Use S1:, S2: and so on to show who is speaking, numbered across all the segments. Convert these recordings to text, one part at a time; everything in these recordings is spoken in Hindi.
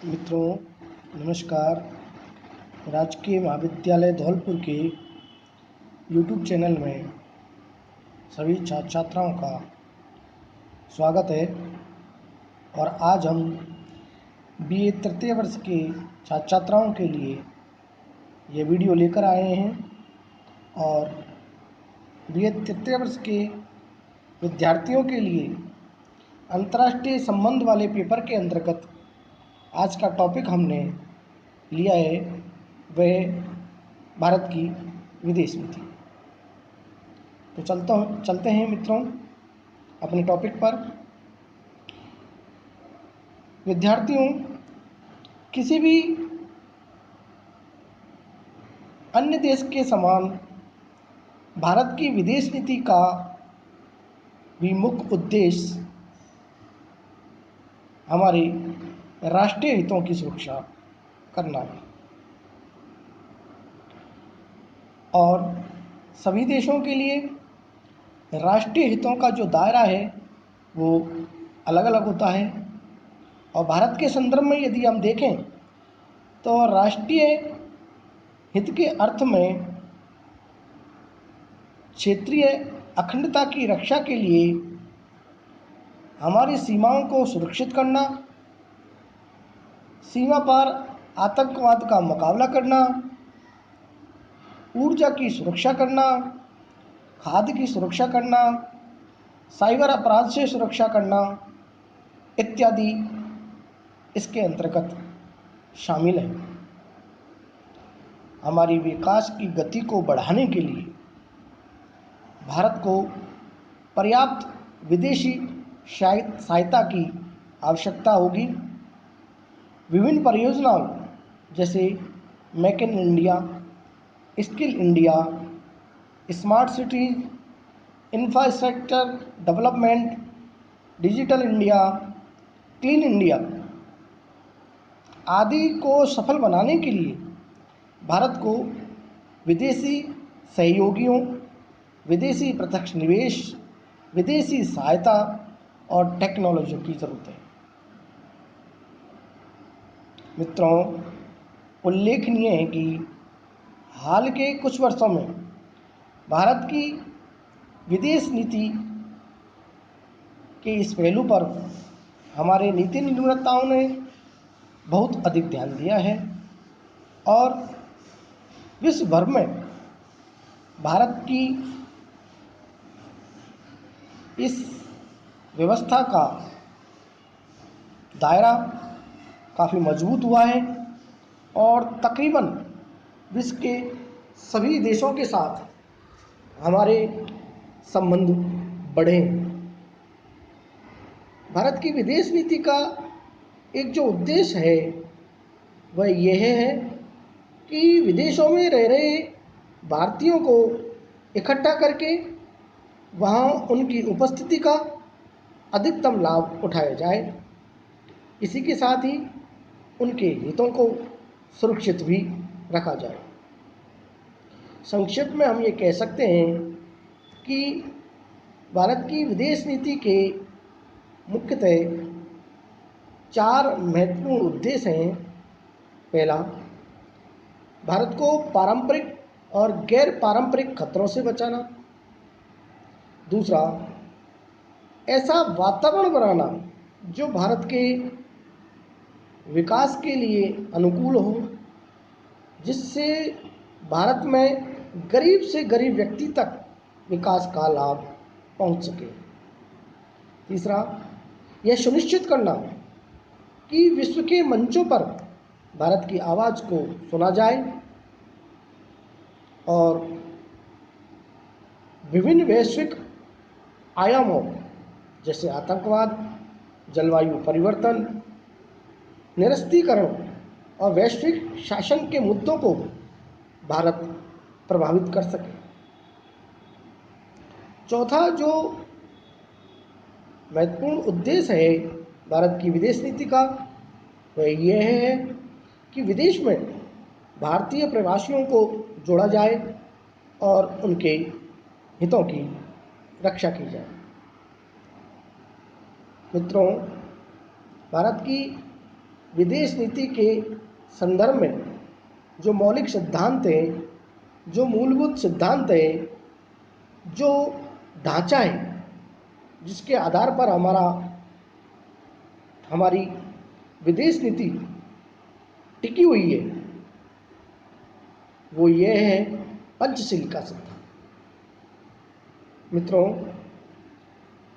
S1: मित्रों, नमस्कार। राजकीय महाविद्यालय धौलपुर के यूट्यूब चैनल में सभी छात्र छात्राओं का स्वागत है। और आज हम बीए तृतीय वर्ष के छात्र छात्राओं के लिए ये वीडियो लेकर आए हैं। और बीए तृतीय वर्ष के विद्यार्थियों के लिए अंतर्राष्ट्रीय संबंध वाले पेपर के अंतर्गत आज का टॉपिक हमने लिया है वह भारत की विदेश नीति। तो चलते हैं मित्रों अपने टॉपिक पर। विद्यार्थियों, किसी भी अन्य देश के समान भारत की विदेश नीति का भी मुख्य उद्देश्य हमारे राष्ट्रीय हितों की सुरक्षा करना है। और सभी देशों के लिए राष्ट्रीय हितों का जो दायरा है वो अलग अलग होता है। और भारत के संदर्भ में यदि हम देखें तो राष्ट्रीय हित के अर्थ में क्षेत्रीय अखंडता की रक्षा के लिए हमारी सीमाओं को सुरक्षित करना, सीमा पार आतंकवाद का मुकाबला करना, ऊर्जा की सुरक्षा करना, खाद्य की सुरक्षा करना, साइबर अपराध से सुरक्षा करना इत्यादि इसके अंतर्गत शामिल है। हमारी विकास की गति को बढ़ाने के लिए भारत को पर्याप्त विदेशी सहायता की आवश्यकता होगी। विभिन्न परियोजनाओं जैसे make in India, skill India, smart cities, infrastructure development, digital India, clean India आदि को सफल बनाने के लिए भारत को विदेशी सहयोगियों, विदेशी प्रत्यक्ष निवेश, विदेशी सहायता और टेक्नोलॉजी की ज़रूरत है। मित्रों, उल्लेखनीय है कि हाल के कुछ वर्षों में भारत की विदेश नीति के इस पहलू पर हमारे नीति निर्माताओं ने बहुत अधिक ध्यान दिया है। और विश्व भर में भारत की इस व्यवस्था का दायरा काफ़ी मजबूत हुआ है और तकरीबन विश्व के सभी देशों के साथ हमारे संबंध बढ़े। भारत की विदेश नीति का एक जो उद्देश्य है वह यह है कि विदेशों में रह रहे भारतीयों को इकट्ठा करके वहाँ उनकी उपस्थिति का अधिकतम लाभ उठाया जाए। इसी के साथ ही उनके हितों को सुरक्षित भी रखा जाए। संक्षेप में हम ये कह सकते हैं कि भारत की विदेश नीति के मुख्यतः 4 महत्वपूर्ण उद्देश्य हैं। पहला, भारत को पारंपरिक और गैर पारंपरिक खतरों से बचाना। दूसरा, ऐसा वातावरण बनाना जो भारत के विकास के लिए अनुकूल हो, जिससे भारत में गरीब से गरीब व्यक्ति तक विकास का लाभ पहुंच सके। तीसरा, यह सुनिश्चित करना कि विश्व के मंचों पर भारत की आवाज़ को सुना जाए और विभिन्न वैश्विक आयामों जैसे आतंकवाद, जलवायु परिवर्तन, निरस्त्रीकरण और वैश्विक शासन के मुद्दों को भारत प्रभावित कर सके। चौथा जो महत्वपूर्ण उद्देश्य है भारत की विदेश नीति का वह यह है कि विदेश में भारतीय प्रवासियों को जोड़ा जाए और उनके हितों की रक्षा की जाए। मित्रों, भारत की विदेश नीति के संदर्भ में जो मौलिक सिद्धांत हैं, जो मूलभूत सिद्धांत हैं, जो ढांचा है, जिसके आधार पर हमारी विदेश नीति टिकी हुई है, वो ये है पंचशील का सिद्धांत। मित्रों,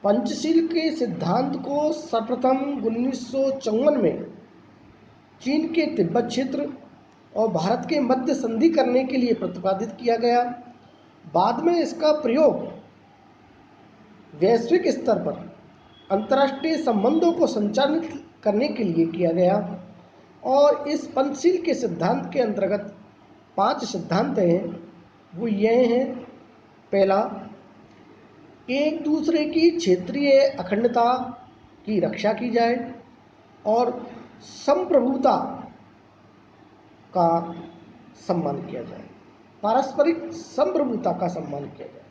S1: पंचशील के सिद्धांत को सर्वप्रथम 1954 में चीन के तिब्बत क्षेत्र और भारत के मध्य संधि करने के लिए प्रतिपादित किया गया। बाद में इसका प्रयोग वैश्विक स्तर पर अंतर्राष्ट्रीय संबंधों को संचालित करने के लिए किया गया और इस पंचशील के सिद्धांत के अंतर्गत 5 सिद्धांत हैं। वो ये हैं: पहला, एक दूसरे की क्षेत्रीय अखंडता की रक्षा की जाए और संप्रभुता का सम्मान किया जाए, पारस्परिक संप्रभुता का सम्मान किया जाए।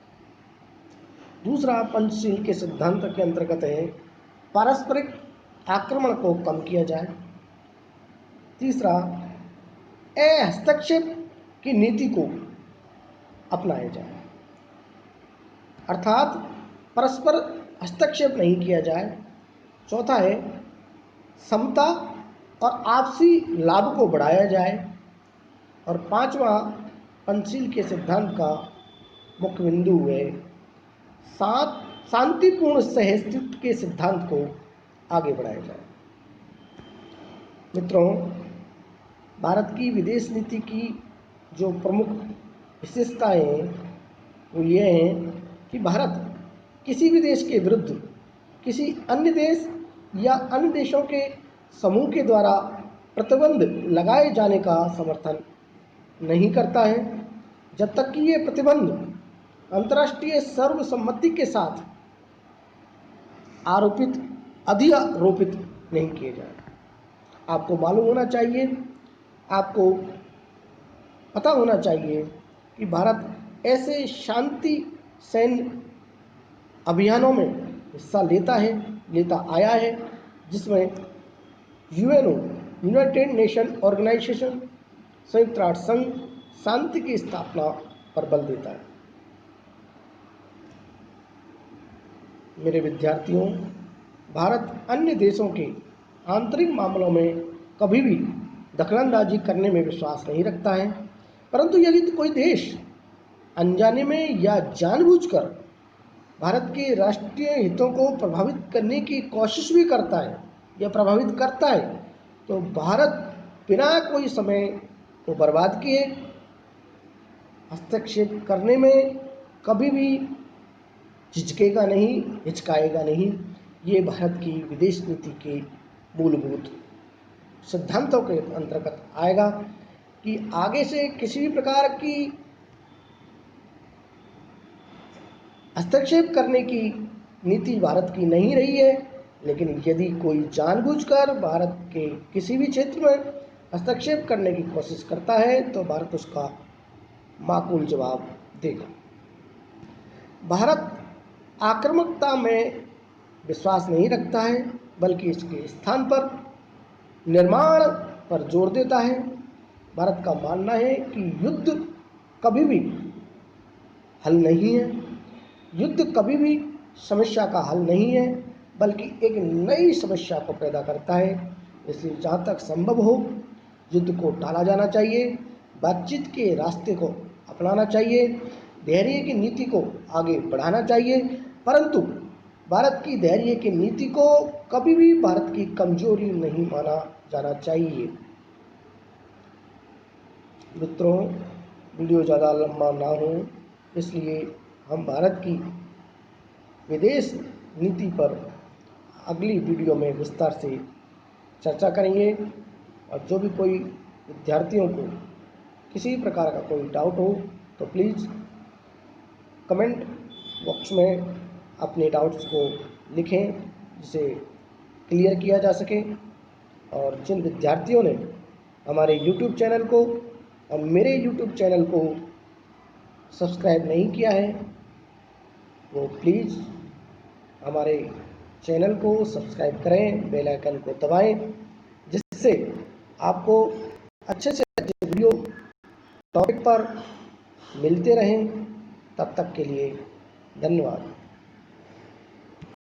S1: दूसरा, पंचशील के सिद्धांत के अंतर्गत है पारस्परिक आक्रमण को कम किया जाए। तीसरा, हस्तक्षेप की नीति को अपनाया जाए, अर्थात परस्पर हस्तक्षेप नहीं किया जाए। चौथा है समता और आपसी लाभ को बढ़ाया जाए। और पांचवा, पंचशील के सिद्धांत का मुख्य बिंदु है शांतिपूर्ण सहअस्तित्व के सिद्धांत को आगे बढ़ाया जाए। मित्रों, भारत की विदेश नीति की जो प्रमुख विशेषताएं हैं वो ये हैं कि भारत किसी भी देश के विरुद्ध किसी अन्य देश या अन्य देशों के समूह के द्वारा प्रतिबंध लगाए जाने का समर्थन नहीं करता है, जब तक कि ये प्रतिबंध अंतर्राष्ट्रीय सर्वसम्मति के साथ अधिरोपित नहीं किए जाए। आपको मालूम होना चाहिए, आपको पता होना चाहिए कि भारत ऐसे शांति सैन्य अभियानों में हिस्सा लेता आया है जिसमें यूएनओ, यूनाइटेड नेशन ऑर्गेनाइजेशन, संयुक्त राष्ट्र संघ शांति की स्थापना पर बल देता है। मेरे विद्यार्थियों, भारत अन्य देशों के आंतरिक मामलों में कभी भी दखलंदाजी करने में विश्वास नहीं रखता है, परंतु यदि कोई देश अनजाने में या जानबूझकर भारत के राष्ट्रीय हितों को प्रभावित करने की कोशिश भी करता है या प्रभावित करता है, तो भारत बिना कोई समय को बर्बाद किए हस्तक्षेप करने में कभी भी झिझकेगा नहीं, हिचकाएगा नहीं। ये भारत की विदेश नीति के मूलभूत सिद्धांतों के अंतर्गत आएगा कि आगे से किसी भी प्रकार की हस्तक्षेप करने की नीति भारत की नहीं रही है, लेकिन यदि कोई जानबूझकर भारत के किसी भी क्षेत्र में हस्तक्षेप करने की कोशिश करता है तो भारत उसका माकूल जवाब देगा। भारत आक्रामकता में विश्वास नहीं रखता है, बल्कि इसके स्थान पर निर्माण पर जोर देता है। भारत का मानना है कि युद्ध कभी भी हल नहीं है, युद्ध कभी भी समस्या का हल नहीं है, बल्कि एक नई समस्या को पैदा करता है। इसलिए जहाँ तक संभव हो युद्ध को टाला जाना चाहिए, बातचीत के रास्ते को अपनाना चाहिए, धैर्य की नीति को आगे बढ़ाना चाहिए, परंतु भारत की धैर्य की नीति को कभी भी भारत की कमजोरी नहीं माना जाना चाहिए। मित्रों, वीडियो ज़्यादा लंबा ना हो, इसलिए हम भारत की विदेश नीति पर अगली वीडियो में विस्तार से चर्चा करेंगे। और जो भी कोई विद्यार्थियों को किसी प्रकार का कोई डाउट हो तो प्लीज़ कमेंट बॉक्स में अपने डाउट्स को लिखें, जिसे क्लियर किया जा सके। और जिन विद्यार्थियों ने हमारे YouTube चैनल को और मेरे YouTube चैनल को सब्सक्राइब नहीं किया है, वो प्लीज़ हमारे चैनल को सब्सक्राइब करें, बेल आइकन को दबाएं, जिससे जिससे आपको अच्छे से अच्छे वीडियो टॉपिक पर मिलते रहें। तब तक के लिए धन्यवाद।